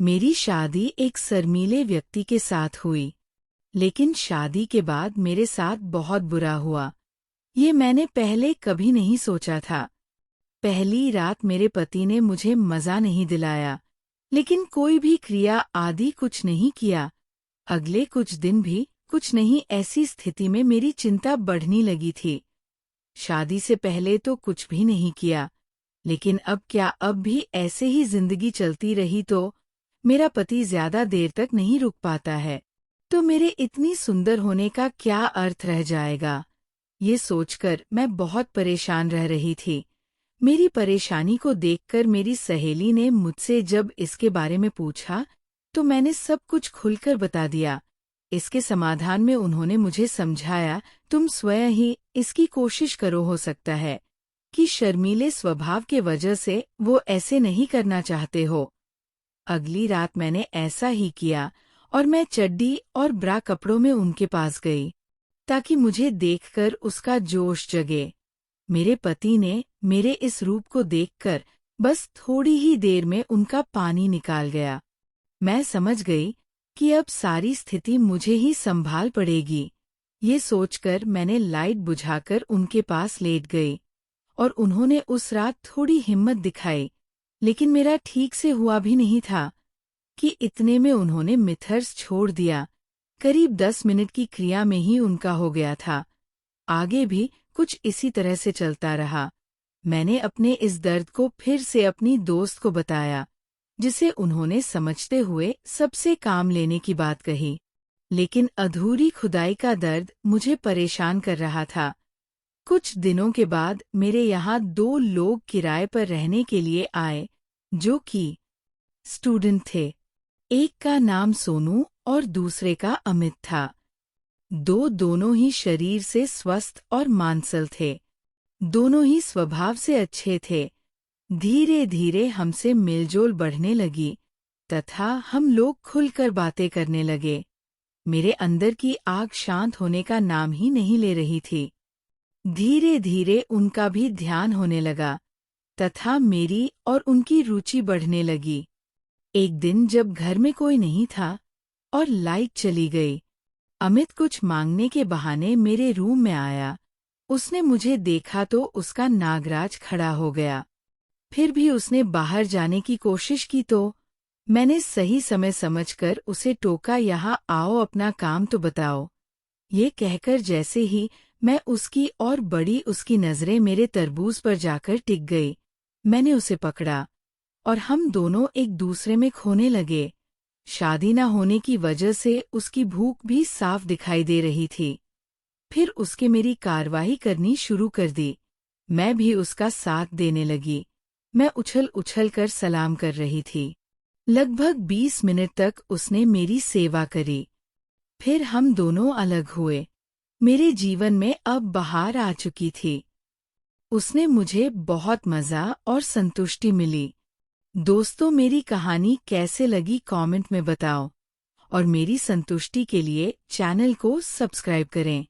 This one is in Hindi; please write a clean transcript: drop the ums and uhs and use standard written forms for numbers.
मेरी शादी एक शर्मीले व्यक्ति के साथ हुई, लेकिन शादी के बाद मेरे साथ बहुत बुरा हुआ। ये मैंने पहले कभी नहीं सोचा था। पहली रात मेरे पति ने मुझे मजा नहीं दिलाया, लेकिन कोई भी क्रिया आदि कुछ नहीं किया। अगले कुछ दिन भी कुछ नहीं। ऐसी स्थिति में मेरी चिंता बढ़ने लगी थी। शादी से पहले तो कुछ भी नहीं किया, लेकिन अब क्या अब भी ऐसे ही जिंदगी चलती रही तो मेरा पति ज्यादा देर तक नहीं रुक पाता है, तो मेरे इतनी सुंदर होने का क्या अर्थ रह जाएगा। ये सोचकर मैं बहुत परेशान रह रही थी। मेरी परेशानी को देखकर मेरी सहेली ने मुझसे जब इसके बारे में पूछा तो मैंने सब कुछ खुलकर बता दिया। इसके समाधान में उन्होंने मुझे समझाया, तुम स्वयं ही इसकी कोशिश करो, हो सकता है कि शर्मीले स्वभाव के वजह से वो ऐसे नहीं करना चाहते हो। अगली रात मैंने ऐसा ही किया और मैं चड्डी और ब्रा कपड़ों में उनके पास गई ताकि मुझे देखकर उसका जोश जगे। मेरे पति ने मेरे इस रूप को देखकर बस थोड़ी ही देर में उनका पानी निकाल गया। मैं समझ गई कि अब सारी स्थिति मुझे ही संभाल पड़ेगी। ये सोचकर मैंने लाइट बुझाकर उनके पास लेट गई और उन्होंने उस रात थोड़ी हिम्मत दिखाई, लेकिन मेरा ठीक से हुआ भी नहीं था कि इतने में उन्होंने मिथर्स छोड़ दिया। करीब 10 मिनट की क्रिया में ही उनका हो गया था। आगे भी कुछ इसी तरह से चलता रहा। मैंने अपने इस दर्द को फिर से अपनी दोस्त को बताया, जिसे उन्होंने समझते हुए सबसे काम लेने की बात कही। लेकिन अधूरी खुदाई का दर्द मुझे परेशान कर रहा था। कुछ दिनों के बाद मेरे यहाँ 2 लोग किराए पर रहने के लिए आए, जो कि स्टूडेंट थे। एक का नाम सोनू और दूसरे का अमित था। दोनों ही शरीर से स्वस्थ और मांसल थे। दोनों ही स्वभाव से अच्छे थे। धीरे धीरे हमसे मेलजोल बढ़ने लगी तथा हम लोग खुलकर बातें करने लगे। मेरे अंदर की आग शांत होने का नाम ही नहीं ले रही थी। धीरे धीरे उनका भी ध्यान होने लगा तथा मेरी और उनकी रुचि बढ़ने लगी। एक दिन जब घर में कोई नहीं था और लाइट चली गई, अमित कुछ मांगने के बहाने मेरे रूम में आया। उसने मुझे देखा तो उसका नागराज खड़ा हो गया। फिर भी उसने बाहर जाने की कोशिश की तो मैंने सही समय समझकर उसे टोका, यहाँ आओ, अपना काम तो बताओ। ये कहकर जैसे ही मैं उसकी और बड़ी उसकी नजरें मेरे तरबूज पर जाकर टिक गई। मैंने उसे पकड़ा और हम दोनों एक दूसरे में खोने लगे। शादी न होने की वजह से उसकी भूख भी साफ दिखाई दे रही थी। फिर उसके मेरी कार्रवाई करनी शुरू कर दी। मैं भी उसका साथ देने लगी। मैं उछल उछल कर सलाम कर रही थी। लगभग 20 मिनट तक उसने मेरी सेवा करी। फिर हम दोनों अलग हुए। मेरे जीवन में अब बहार आ चुकी थी। उसने मुझे बहुत मजा और संतुष्टि मिली। दोस्तों, मेरी कहानी कैसे लगी कमेंट में बताओ और मेरी संतुष्टि के लिए चैनल को सब्सक्राइब करें।